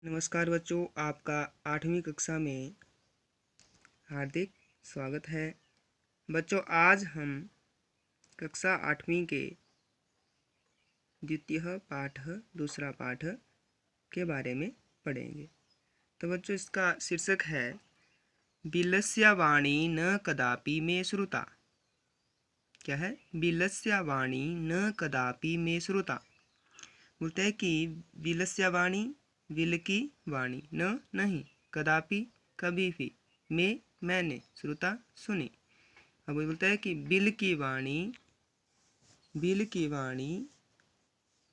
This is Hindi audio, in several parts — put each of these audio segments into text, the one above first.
नमस्कार बच्चों, आपका 8वीं कक्षा में हार्दिक स्वागत है। बच्चों, आज हम कक्षा 8वीं के द्वितीय पाठ दूसरा पाठ के बारे में पढ़ेंगे। तो बच्चों, इसका शीर्षक है बिलस्य वाणी न कदापि मे श्रुता। क्या है? बिलस्य वाणी न कदापि मे श्रुता। बोलते हैं कि बिलस्य वाणी, बिल की वाणी, न नहीं, कदापि कभी भी, में मैंने, श्रुता सुनी। अब वो बोलता है कि बिल की वाणी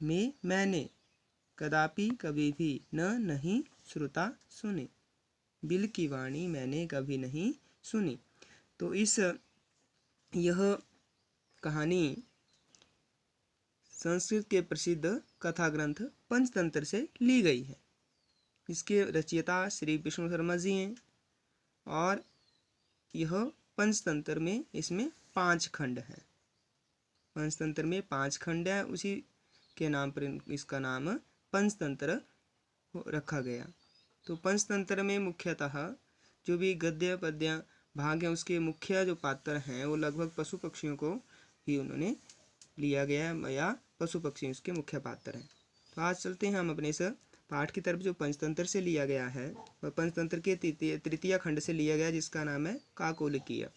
में मैंने, कदापि कभी भी, न नहीं, श्रुता सुनी। बिल की वाणी मैंने कभी नहीं सुनी। तो यह कहानी संस्कृत के प्रसिद्ध कथा ग्रंथ पंचतंत्र से ली गई है। इसके रचयिता श्री विष्णु शर्मा जी हैं और यह पंचतंत्र में इसमें 5 खंड हैं। पंचतंत्र में 5 खंड है, उसी के नाम पर इसका नाम पंचतंत्र रखा गया। तो पंचतंत्र में मुख्यतः जो भी गद्य पद्य भाग है, उसके मुख्य जो पात्र हैं वो लगभग पशु पक्षियों को ही उन्होंने लिया गया है, या पशु पक्षी उसके मुख्य पात्र हैं। तो आज चलते हैं हम अपने इस पाठ की तरफ। जो पंचतंत्र से लिया गया है वह पंचतंत्र के तृतीय खंड से लिया गया, जिसका नाम है काकोलिकीय,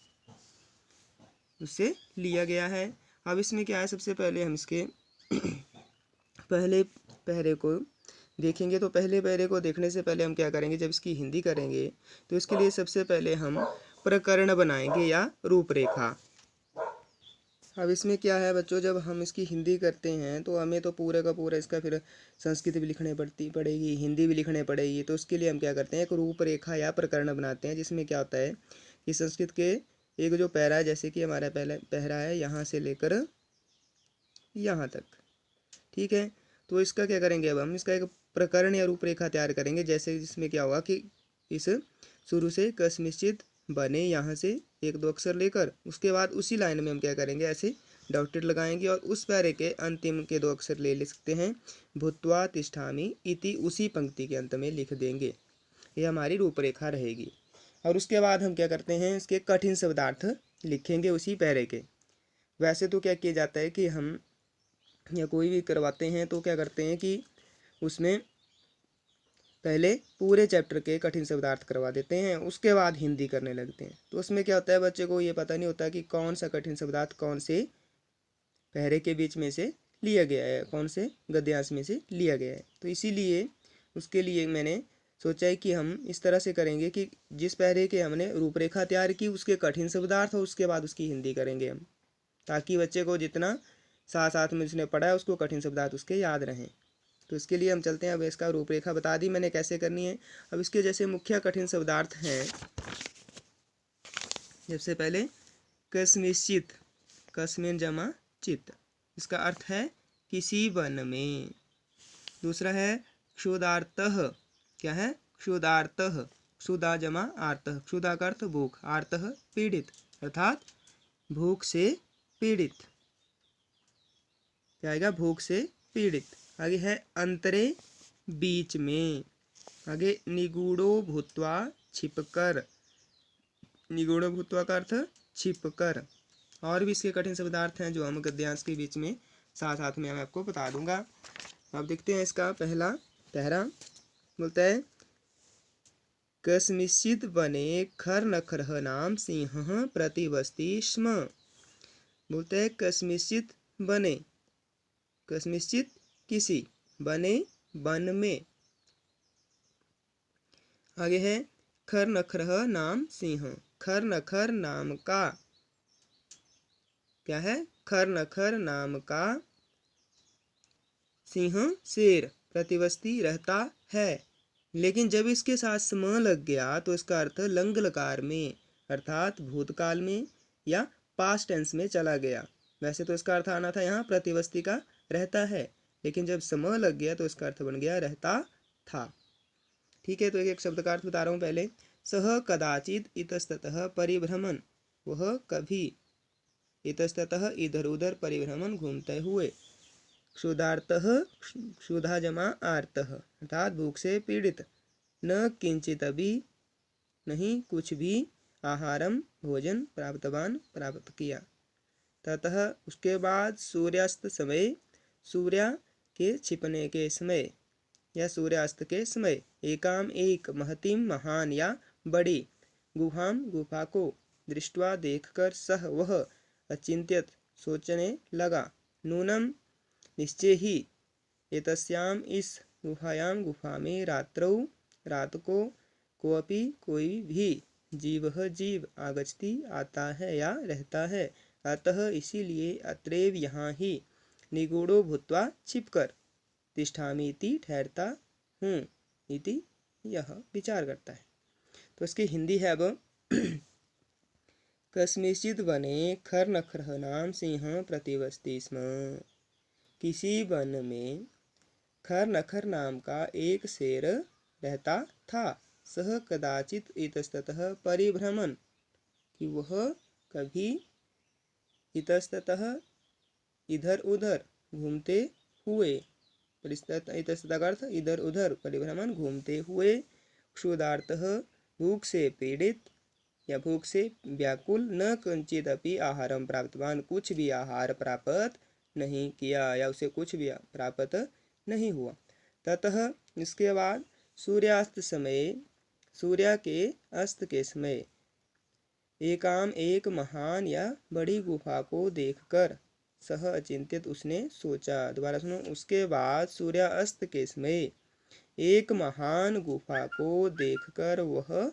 उससे लिया गया है। अब इसमें क्या है, सबसे पहले हम इसके पहले पहरे को देखेंगे। तो पहले पहरे को देखने से पहले हम क्या करेंगे, जब इसकी हिंदी करेंगे तो इसके लिए सबसे पहले हम प्रकरण बनाएंगे या रूपरेखा। अब इसमें क्या है बच्चों, जब हम इसकी हिंदी करते हैं तो हमें तो पूरे का पूरा इसका फिर संस्कृत भी लिखने पड़ेगी, हिंदी भी लिखने पड़ेगी। तो उसके लिए हम क्या करते हैं, एक रूपरेखा या प्रकरण बनाते हैं, जिसमें क्या होता है कि संस्कृत के एक जो पैरा है, जैसे कि हमारा पहला पैरा है यहाँ से लेकर यहाँ तक, ठीक है। तो इसका क्या करेंगे, अब हम इसका एक प्रकरण या रूपरेखा तैयार करेंगे। जैसे जिसमें क्या होगा कि इस शुरू से कस्मिश्चित बने, यहाँ से 1-2 अक्षर लेकर उसके बाद उसी लाइन में हम क्या करेंगे, ऐसे डॉटेड लगाएंगे और उस पैरे के अंतिम के 2 अक्षर ले सकते हैं, भूत्वा तिष्ठामि इति, उसी पंक्ति के अंत में लिख देंगे। ये हमारी रूपरेखा रहेगी। और उसके बाद हम क्या करते हैं, इसके कठिन शब्दार्थ लिखेंगे उसी पैरे के। वैसे तो क्या किया जाता है कि हम या कोई भी करवाते हैं तो क्या करते हैं कि उसमें पहले पूरे चैप्टर के कठिन शब्दार्थ करवा देते हैं, उसके बाद हिंदी करने लगते हैं। तो उसमें क्या होता है, बच्चे को ये पता नहीं होता कि कौन सा कठिन शब्दार्थ कौन से पहरे के बीच में से लिया गया है, कौन से गद्यांश में से लिया गया है। तो इसीलिए उसके लिए मैंने सोचा है कि हम इस तरह से करेंगे कि जिस पहरे के हमने रूपरेखा तैयार की उसके कठिन शब्दार्थ और उसके बाद उसकी हिंदी करेंगे हम, ताकि बच्चे को जितना साथ साथ में उसने पढ़ा है उसको कठिन शब्दार्थ उसके याद रहें। तो इसके लिए हम चलते हैं। अब इसका रूपरेखा बता दी मैंने कैसे करनी है। अब इसके जैसे मुख्य कठिन शब्दार्थ हैं, सबसे पहले कस्मिश्चित, कस्मिन जमा चित, इसका अर्थ है किसी वन में। दूसरा है क्षुधार्तः, क्या है, क्षुधार्तः, क्षुधा जमा आर्तः, क्षुधा का अर्थ भूख, आर्तः पीड़ित, अर्थात भूख से पीड़ित, क्या आएगा, भूख से पीड़ित। आगे है अंतरे, बीच में। आगे निगूढ़ो भूत्वा छिपकर, निगूढ़ो भूत्वा का अर्थ छिपकर। और भी इसके कठिन शब्दार्थ हैं जो हम गद्यांश के बीच में साथ साथ में मैं आपको बता दूंगा। अब देखते हैं इसका पहला पहरा। बोलता है कस्मिश्चित् वने खर नखरः नाम सिंहः प्रतिवसति स्म। बोलते हैं कस्मिश्चित् वने, कस्मिश्चित् किसी, बने वन में। आगे है खर नखरः नाम सिंह, खर नखर नाम का, क्या है, खर नखर नाम का सिंह शेर, प्रतिवसती रहता है। लेकिन जब इसके साथ सम लग गया तो इसका अर्थ लंग लकार में, अर्थात भूतकाल में या पास्ट टेंस में चला गया। वैसे तो इसका अर्थ आना था यहाँ प्रतिवसती का रहता है, लेकिन जब सम लग गया तो इसका अर्थ बन गया रहता था। ठीक है, तो एक शब्द का अर्थ बता रहा हूँ पहले। सह कदाचित इतस्ततः परिभ्रमण, वह कभी, इतस्ततः इधर उधर परिभ्रमण घूमते हुए। क्षुधार्तः क्षुधा जमा आर्तः अर्थात भूख से पीड़ित, न किंचित अभी नहीं कुछ भी, आहारम भोजन प्राप्तवान प्राप्त किया। ततः उसके बाद सूर्यास्त समय, सूर्य के छिपने के समय या सूर्यास्त के समय, एकाम एक महतीम महान या बड़ी, गुहाम गुफा को, दृष्टवा देखकर, सह वह, अचिंत्यत सोचने लगा, नूनम निश्चय ही, एतस्याम इस गुफायाम गुफा में, रात्रौ रात को, कोअपि कोई भी, जीवः जीव, आगच्छति आता है या रहता है, अतः इसीलिए, अत्रैव यहाँ ही, निगूढ़ो भूत्वा छिपकर, तिष्ठामि इति ठहरता हूँ, इति यह विचार करता है। तो इसकी हिंदी है अब कस्मिंश्चित् वने खरनखरः नाम सिंह प्रतिवसति स्म। किसी वन में खरनखर नाम का एक शेर रहता था। सह कदाचित इतस्ततः परिभ्रमन्, कि वह कभी इतस्ततः इधर उधर घूमते हुए, इतस्ततः का अर्थ इधर उधर, परिभ्रमण घूमते हुए, क्षुधार्तः भूख से पीड़ित या भूख से व्याकुल, न किंचित अपि आहारम प्राप्तवान, कुछ भी आहार प्राप्त नहीं किया या उसे कुछ भी प्राप्त नहीं हुआ। ततः इसके बाद सूर्यास्त समय, सूर्य के अस्त के समय, एकाम एक महान या बड़ी गुफा को देखकर, सह अचिंतित उसने सोचा, दोबारा सुनो, उसके बाद सूर्य अस्त के समय एक महान गुफा को देखकर वह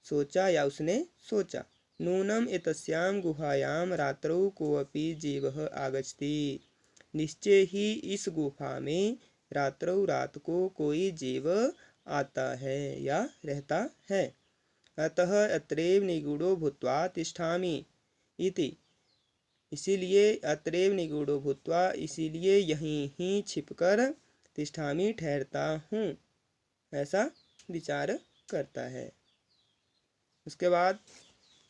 सोचा या उसने सोचा, नूनम एतस्याम गुहायाम रात्रौ कोऽपि जीवः आगच्छति, निश्चय ही इस गुफा में रात्रौ रात को कोई जीव आता है या रहता है, अतः अत्रैव निगूढ़ो भूत्वा तिष्ठामि इति, इसीलिए अत्रैव निगूढ़ो भूत्वा, इसीलिए यहीं ही छिपकर, तिष्ठामि ठहरता हूँ, ऐसा विचार करता है। उसके बाद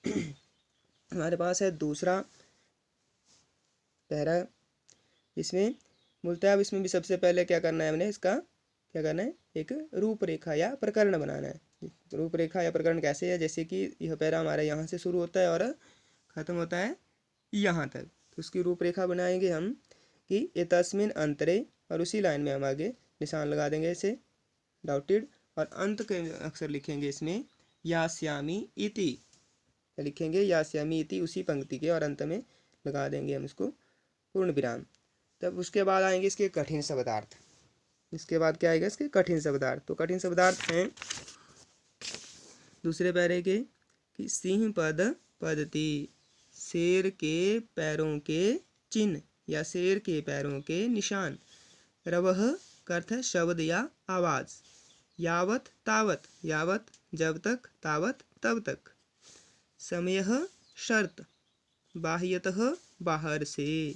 हमारे पास है दूसरा पैरा, इसमें बोलता है अब इसमें भी सबसे पहले क्या करना है, हमने इसका क्या करना है, एक रूपरेखा या प्रकरण बनाना है। रूपरेखा या प्रकरण कैसे है, जैसे कि यह पैरा हमारे यहाँ से शुरू होता है और ख़त्म होता है यहाँ तक, तो उसकी रूपरेखा बनाएंगे हम कि एतस्मिन अंतरे, और उसी लाइन में हम आगे निशान लगा देंगे इसे डॉटेड, और अंत के अक्षर लिखेंगे इसमें यास्यामि इति, लिखेंगे यास्यामि इति उसी पंक्ति के, और अंत में लगा देंगे हम इसको पूर्ण विराम। तब उसके बाद आएंगे इसके कठिन शब्दार्थ। इसके बाद क्या आएगा, इसके कठिन शब्दार्थ। तो कठिन शब्दार्थ हैं दूसरे पैरे के कि सिंह पद पद्धति, शेर के पैरों के चिन्ह या शेर के पैरों के निशान, रवह का अर्थ है शब्द या आवाज़, यावत तावत, यावत जब तक, तावत तब तक, समयः शर्त, बाह्यतः बाहर से,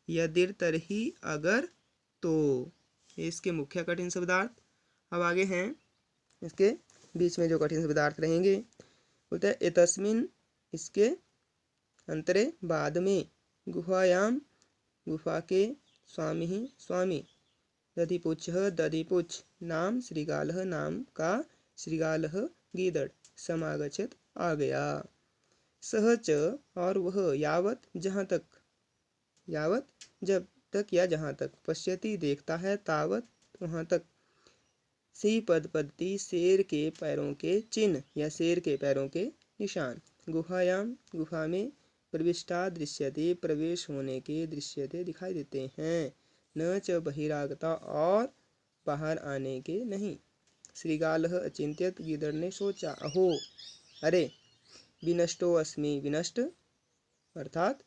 यदिर तरही अगर तो, इसके मुख्य कठिन शब्दार्थ। अब आगे हैं इसके बीच में जो कठिन शब्दार्थ रहेंगे, बोलते हैं एतस्मिन, इसके अंतरे बाद में, गुहायाम गुफा के, स्वामी ही स्वामी, दधिपुच्छः दधिपुच्छ, नाम श्रृगालः नाम का श्रृगालः गीदड़, समागच्छत आ गया, सह च और वह, यावत जहाँ तक, यावत जब तक या जहाँ तक, पश्यति देखता है, तावत वहाँ तक, सी पद पद्धति शेर के पैरों के चिन्ह या शेर के पैरों के निशान, गुहायाम गुफा में, प्रविष्टा दृश्यते प्रवेश होने के, दृश्यते दिखाई देते हैं, न च बहिरागता और बाहर आने के नहीं, श्रृगालः अचिंत्यत गीदड़ ने सोचा, अहो अरे, विनष्टो अस्मि, विनष्ट अर्थात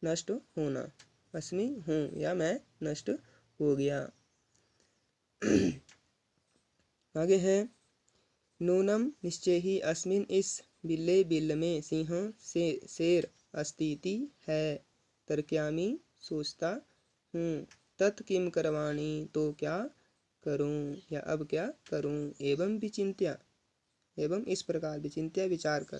नष्ट होना, अस्मि हूँ या मैं नष्ट हो गया। आगे है नूनम निश्चय ही, अस्मिन इस, बिल्ले बिल में, सिंह शेर, अस्तीति है, तर्क्यामि सोचता हूँ, तत् किम करवाणी तो क्या करूँ या अब क्या करूँ, एवं विचिंत्या, एवं इस प्रकार विचिंत्या विचार कर,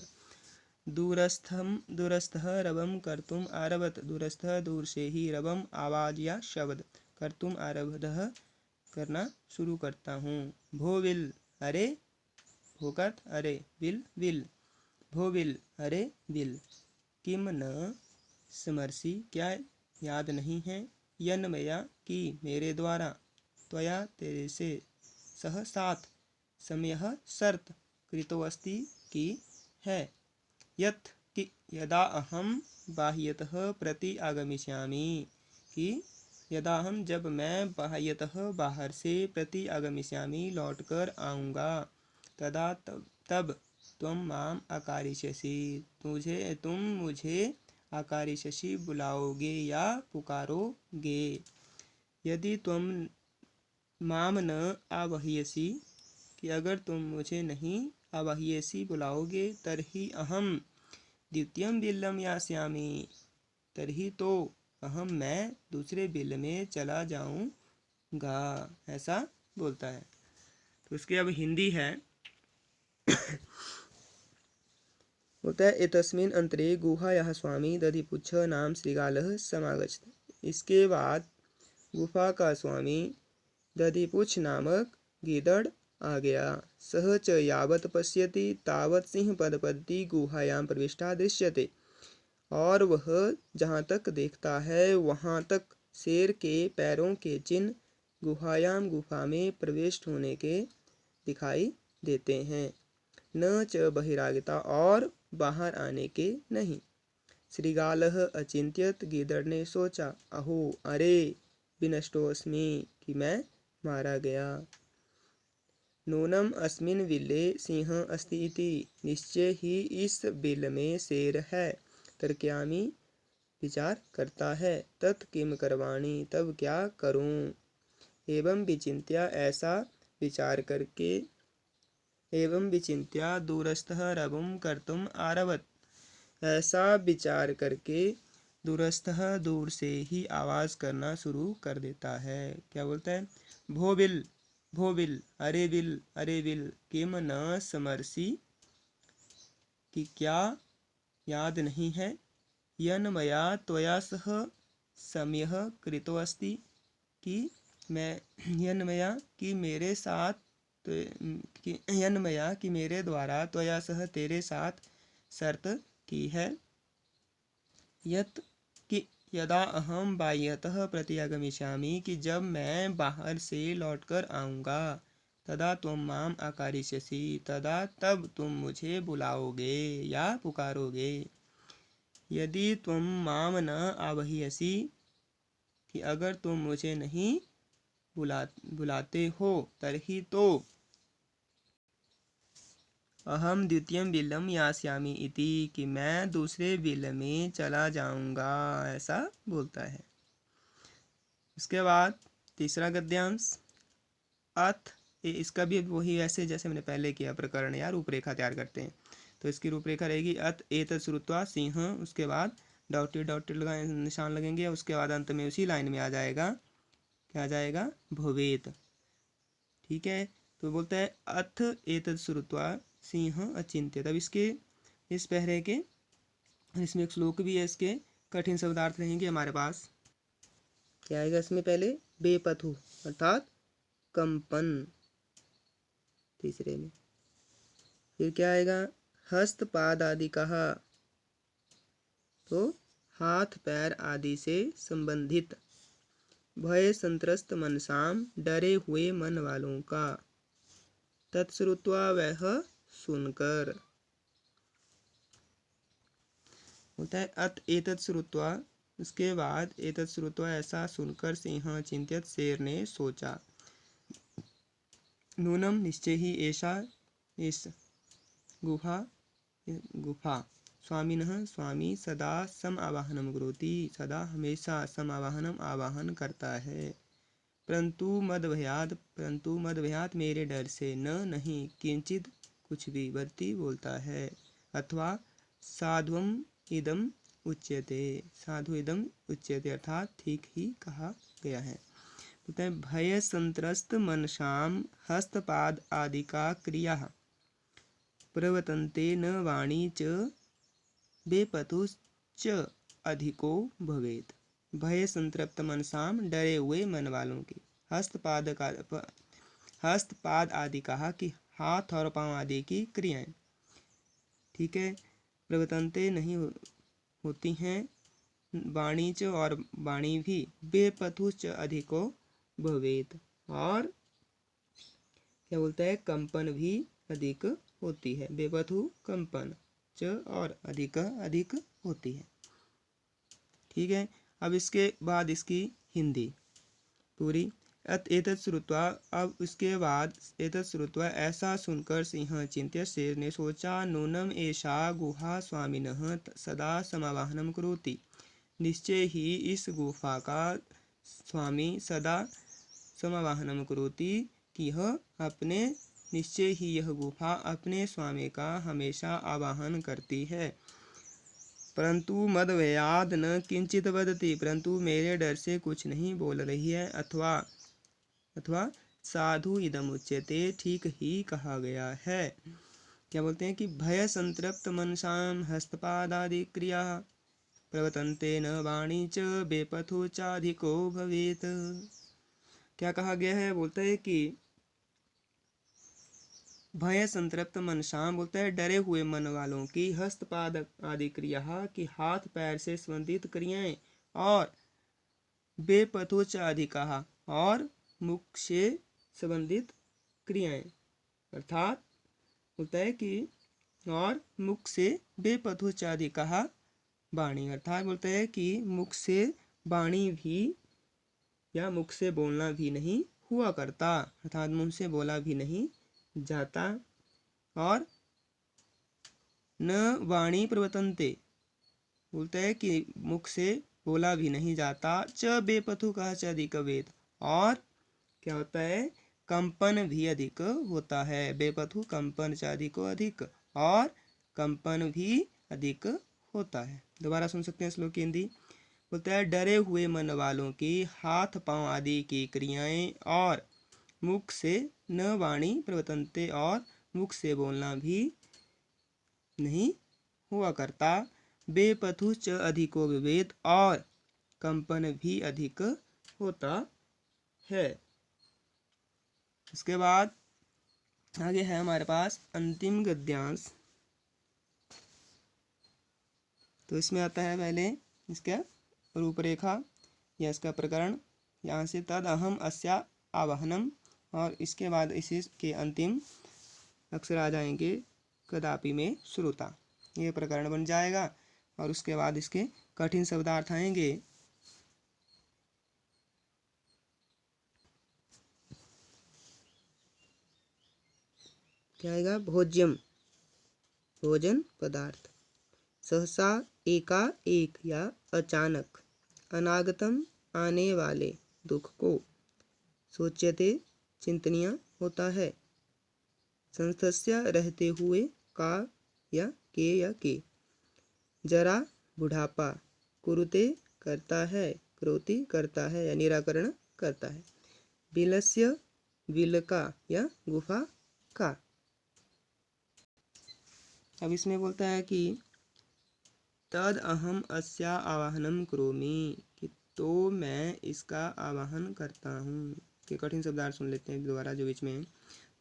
दूरस्थः रवम कर्तुम आरभत, दूरस्थ दूर से ही, रवम आवाज या शब्द कर्तुम आरब्धः करना शुरू करता हूँ। भो विल अरे, भोकत अरे, विल विल, भो विल अरे विल, किम न स्मरसि क्या याद नहीं है, यन मया कि मेरे द्वारा, त्वया तेरे से, सह साथ, समयः शर्त, कृतो अस्ति की है, यत् कि यदा अहम बाह्यतः प्रति आगमिष्यामि, कि यदा हम जब मैं बाह्यतः बाहर से प्रति आगमिष्यामि लौटकर आऊँगा, तदा तब त्वं माम आकारिष्यसि, तुम मुझे आकारिष्यसि बुलाओगे या पुकारोगे। यदि तुम माम न आवाह्यसि, कि अगर तुम मुझे नहीं आवाह्यसि बुलाओगे, तर्हि अहम द्वितीयं बिल्लं यास्यामि, तर्हि तो अहम मैं दूसरे बिल में चला जाऊंगा, ऐसा बोलता है। तो उसकी अब हिंदी है। होता है एतस्मिन् अंतरे गुहायाः स्वामी दधिपुच्छ नाम श्रीगालः समागच्छत्। इसके बाद गुफा का स्वामी दधिपुच्छ नामक गीदड़ आ गया। सह च यावत् पश्यति तावत् सिंहपदपद्दी गुहायां प्रविष्टा दृश्यते, और वह जहाँ तक देखता है वहाँ तक शेर के पैरों के चिन्ह गुहायाम गुफा में प्रविष्ट होने के दिखाई देते हैं। न च बहिरागता, और बाहर आने के नहीं। श्रीगालः अचिंत्यत, गीदड़ ने सोचा, अहो अरे विनष्टोऽस्मि, कि मैं मारा गया। नूनम अस्मिन् बिल्ले सिंह अस्ति इति, निश्चय ही इस बिल में शेर है। तर्कयामि, विचार करता है। तत् किम करवाणि, तब क्या करूं। एवं विचिन्त्य, ऐसा विचार करके, एवं विचिन्त्य दूरस्थः रवुं कर्तुम् आरभत, ऐसा विचार करके दूरस्थः दूर से ही आवाज़ करना शुरू कर देता है। क्या बोलता है, भो बिल, भो बिल अरे बिल, अरे बिल, किम न समरसि, कि क्या याद नहीं है, यन मया त्वया सह समयः कृतो अस्ति, कि मैं यन मया कि मेरे साथ, तो यन मया कि मेरे द्वारा, त्वया सह तेरे साथ शर्त की है, यत कि यदा अहम बाह्यतः प्रत्यागमिष्यामि, कि जब मैं बाहर से लौटकर आऊँगा, तदा त्वं माम आकारिष्यसि, तदा तब तुम मुझे बुलाओगे या पुकारोगे। यदि त्वं माम न आवाह्यसि, कि अगर तुम मुझे नहीं बुलाते हो, तर्हि तो अहम द्वितीयं बिल्लं यास्यामि इति, कि मैं दूसरे बिल में चला जाऊंगा, ऐसा बोलता है। उसके बाद तीसरा गद्यांश अथ, इसका भी वही ऐसे जैसे मैंने पहले किया प्रकरण या रूपरेखा तैयार करते हैं। तो इसकी रूपरेखा रहेगी अथ एतत् श्रुत्वा सिंह, उसके बाद डॉटेड डॉटेड लगा निशान लगेंगे, उसके बाद अंत में उसी लाइन में आ जाएगा, क्या आ जाएगा, भवेत। ठीक है, तो बोलता है अथ एतत् श्रुत्वा सिंह अचिंत्य। तब इसके इस पहरे के, इसमें एक श्लोक भी है, इसके कठिन शब्दार्थ रहेंगे हमारे पास। क्या आएगा इसमें, पहले बेपथु अर्थात कंपन, तीसरे में फिर क्या आएगा, हस्त पाद आदि कहा, तो हाथ पैर आदि से संबंधित। भय संत्रस्त मनसाम, डरे हुए मन वालों का। तत्श्रुत्वा, वह सुनकर। होता है अत एतत् श्रुत्वा, उसके बाद एतत् श्रुत्वा, ऐसा सुनकर, सिंह चिंतित, शेर ने सोचा, नूनम निश्चय ही, ऐसा इस गुफा स्वामिनः स्वामी सदा सम आवाहनम करोति, सदा हमेशा सम आवाहनम आवाहन करता है। परंतु मदभयात मेरे डर से, न नहीं किंचित कुछ भी, वर्ती बोलता है, अथवा साध्वम इदम उच्यते, साधु इदम उच्यते, अर्थात ठीक ही कहा गया है। बोलते हैं भय संत्रस्त मनसाम हस्तपाद आदि का क्रिया प्रवर्तन्ते न वाणी च बेपतुश्च अधिको भवेत्। भय संतृप्त मनसाम, डरे हुए मन वालों की। हस्तपाद आदि कहा कि हाथ और पांव आदि की क्रियाएं, ठीक है, प्रवर्तन्ते नहीं होती हैं, वाणी च और वाणी भी, बेपथु च अधिको भवेत, और क्या बोलता है, कंपन भी अधिक होती है। बेपथु कंपन च और अधिक अधिक होती है। ठीक है, अब इसके बाद इसकी हिंदी पूरी। एतत् श्रुत्वा, अब इसके बाद एतत् श्रुत्वा ऐसा सुनकर सिंह चिंत्य शेर ने सोचा, नूनम एषा गुहा स्वामिनः सदा समावाहनम करोति, निश्चय ही इस गुफा का स्वामी सदा समावाहनम करोति, कि यह अपने निश्चय ही यह गुफा अपने स्वामी का हमेशा आवाहन करती है। परंतु मदभयाद न किंचित वदति, परंतु मेरे डर से कुछ नहीं बोल रही है। अथवा साधु इदम उच्यते, ठीक ही कहा गया है। क्या बोलते हैं कि भय संतृप्त मनसाम हस्तपादादि क्रिया प्रवर्तन्ते न वाणी च, बेपथु चाधिको भवेत। क्या कहा गया है, बोलता है कि भय संतृप्त मनसाम, बोलता है डरे हुए मन वालों की, हस्तपाद आदि क्रिया कि हाथ पैर से संबंधित क्रियाएं, और बेपथुच आदि कहा और मुख से संबंधित क्रियाएं, अर्थात बोलता है कि और मुख से बेपथुच आदि कहा वाणी, अर्थात बोलता है कि मुख से वाणी भी या मुख से बोलना भी नहीं हुआ करता, अर्थात मुंह से बोला भी नहीं जाता, और न वाणी प्रवर्तन्ते, बोलता है कि मुख से बोला भी नहीं जाता, च बेपथु कहा च अधिक वेद, और क्या होता है, कंपन भी अधिक होता है। बेपथु कंपन च अधिको अधिक, और कंपन भी अधिक होता है। दोबारा सुन सकते हैं श्लोक की हिंदी। बोलता है डरे हुए मन वालों की हाथ पांव आदि की क्रियाएं, और मुख से न वाणी प्रवर्तन्ते, और मुख से बोलना भी नहीं हुआ करता, बेपथु च अधिको विवेद, और कंपन भी अधिक होता है। इसके बाद आगे है हमारे पास अंतिम गद्यांश। तो इसमें आता है पहले इसका रूपरेखा या इसका प्रकरण, यहाँ से तद अहम अस्या आवाहनम, और इसके बाद इसी के अंतिम अक्षर आ जाएंगे कदापि में श्रोता, ये प्रकरण बन जाएगा। और उसके बाद इसके कठिन शब्दार्थ आएंगे। क्या आएगा, भोज्यम भोजन पदार्थ, सहसा एका एक या अचानक, अनागतम आने वाले दुख को, सोच्यते चिंतनीय होता है, संस्थस्य रहते हुए का या के, जरा बुढ़ापा, कुरुते करता है, क्रोति करता है या निराकरण करता है, बिलस्य बिल का या गुफा का। अब इसमें बोलता है कि तद अहम अस्या आवाहनम करोमि, कि तो मैं इसका आवाहन करता हूँ। कि कठिन शब्दार्थ सुन लेते हैं दोबारा जो बीच में है।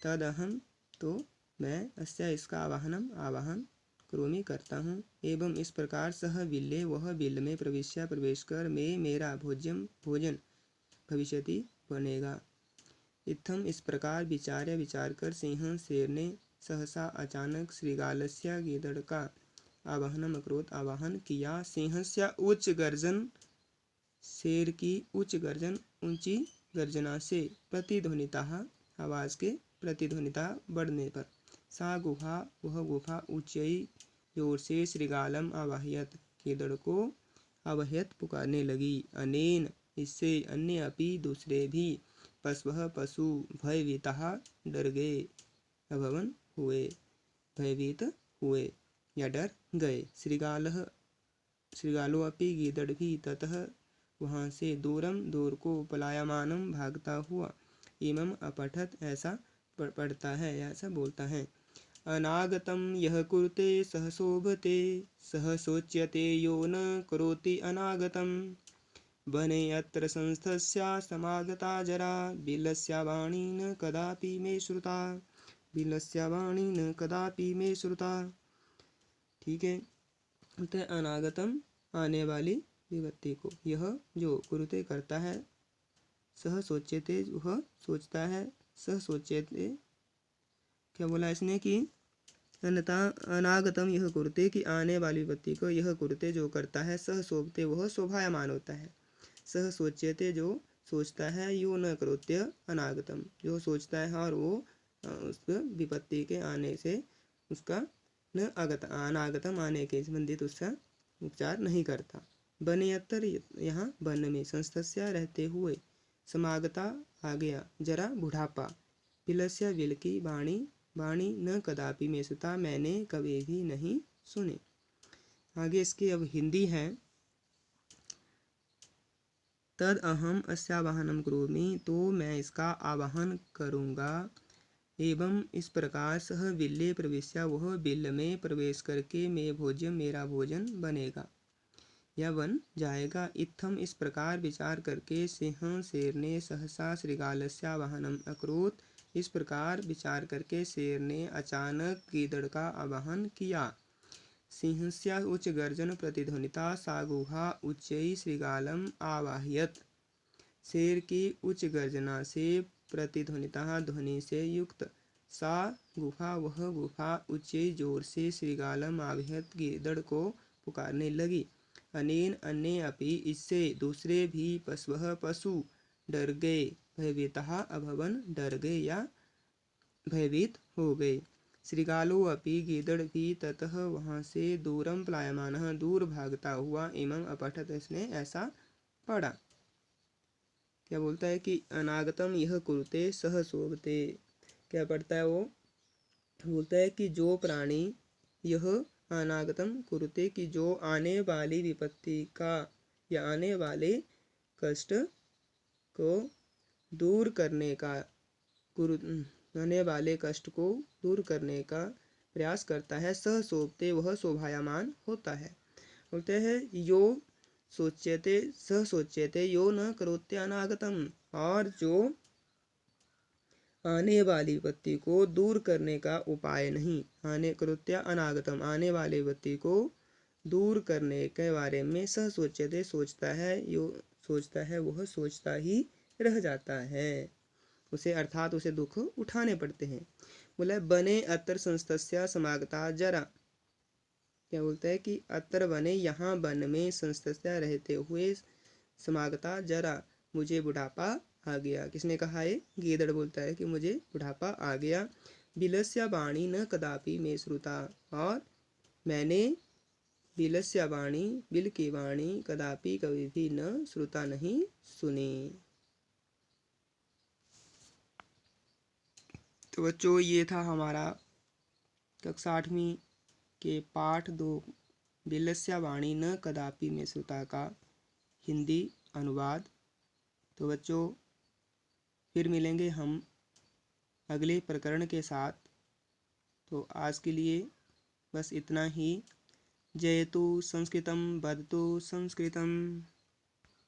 तद अहम, तो मैं, अस्या इसका आवाहन करोमि करता हूँ, एवं इस प्रकार सह बिल्ले वह बिल में प्रवेश कर में मेरा भोजन भविष्यति बनेगा। इत्थम इस प्रकार विचार कर सिंह शेर ने सहसा अचानक श्रीगालस्य गीदड़ का आवाहनम अकरोत आवाहन किया। सिंहस्य उच्च गर्जन, शेर की उच्च गर्जन ऊंची गर्जना से, प्रतिध्वनिता आवाज के प्रतिध्वनिता बढ़ने पर, सा गुफा वह गुफा ऊंचाई जोर से श्रीगालम आवाह्यत गीदड़ को आवाह्यत पुकारने लगी। अनेन इससे अन्य अपि दूसरे भी पशवः पशु भयभीता डर गए, अभवन हुए, भयभीत हुए या डर गए। श्रीगालो अपि गीदड़ भी ततः वहाँ से दूर को पलायमानम भागता हुआ, इमम अपठत ऐसा पढ़ता है या ऐसा बोलता है। अनागतम यह कुरुते सहशोभते, सह सोच्यते यो न करोति अनागतम, बने अत्र संस्थस्या समागता जरा बिलस्या वाणी न कदापि मे श्रुता, बिलस्या वाणी न कदापि मे श्रुता। ठीक है, तो अनागतम आने वाली विभक्ति को यह जो कुरुते करता है, सह सोचेते वह सोचता है, सह सोचेते क्या बोला इसने कि अन्यथा अनागतम यह कुरुते कि आने वाली विभक्ति को यह कुरुते जो करता है, सह शोभते वह शोभायमान होता है, सह सोचेते जो सोचता है, यो न करोत्य अनागतम जो सोचता है और वो उस विपत्ति के आने से उसका न अनागतम आने के संबंधित उसका उपचार नहीं करता। बनेयत्तर यहाँ वन में संस्थस्या रहते हुए, समागता आ गया, जरा बुढ़ापा, पिलस्या विल की वाणी, वाणी न कदापि में सुता मैंने कभी भी नहीं सुने। आगे इसकी अब हिंदी है। तद अहम अस्यावाहनम करोमि तो मैं इसका आवाहन करूँगा, एवं इस प्रकार सह बिल्ले प्रवेश्या वह बिल में प्रवेश करके मैं भोज्यम मेरा भोजन बनेगा या बन जाएगा। इत्थम इस प्रकार विचार करके सिंह शेर ने सहसा श्रृगालस्या वाहनम अकरोत, इस प्रकार विचार करके शेर ने अचानक गीदड़ का आवाहन किया। सिंहस्या उच्च गर्जन प्रतिध्वनिता सा गुहा उच्चई श्रृगालम आवाह्यत, शेर की उच्च गर्जना से प्रतिध्वनिता ध्वनि से युक्त सा गुफा वह गुफा उच्चई जोर से श्रृगालम आवाह्यत गीदड़ को पुकारने लगी। अनेन अन्य अपि इससे दूसरे भी पशवः पशु डर गए, भयभीतः अभवन डर गए या भयभीत हो गए। श्रृगालो अपि गीदड़ भी ततः वहाँ से दूरम पलायमानः दूर भागता हुआ, एवं अपठत इसने ऐसा पढ़ा। क्या बोलता है कि अनागतम यह कुरुते सह शोभते, क्या पढ़ता है वो, बोलता है कि जो प्राणी यह अनागतम कुरुते कि जो आने वाली विपत्ति का या आने वाले कष्ट को दूर करने का आने वाले कष्ट को दूर करने का प्रयास करता है, सह शोभते वह शोभायमान होता है। बोलते हैं यो सोच्यते सह सोच्यते यो न करोत्य अनागतम, और जो आने वाली विपत्ति को दूर करने का उपाय नहीं, आने कृत्या अनागतम आने वाली विपत्ति को दूर करने के बारे में सह सोचते सोचता है, यो सोचता है वह सोचता ही रह जाता है, उसे अर्थात उसे दुख उठाने पड़ते हैं। बोला बने अत्र संस्तस्या समागता जरा, क्या बोलता है कि अत्र बने यहाँ वन में संस्तस्या रहते हुए, समागता जरा मुझे बुढ़ापा आ गया। किसने कहा है, गीदड़ बोलता है कि मुझे बुढ़ापा आ गया। बिलस्या वाणी न कदापि में श्रुता, और मैंने बिलस्या वाणी बिल की वाणी कदापि कभी भी न श्रुता नहीं सुनी। तो बच्चों ये था हमारा कक्षा 8वीं के पाठ 2 बिलस्या वाणी न कदापि में श्रुता का हिंदी अनुवाद। तो बच्चों फिर मिलेंगे हम अगले प्रकरण के साथ। तो आज के लिए बस इतना ही। जयतु संस्कृतं वदतु संस्कृतं।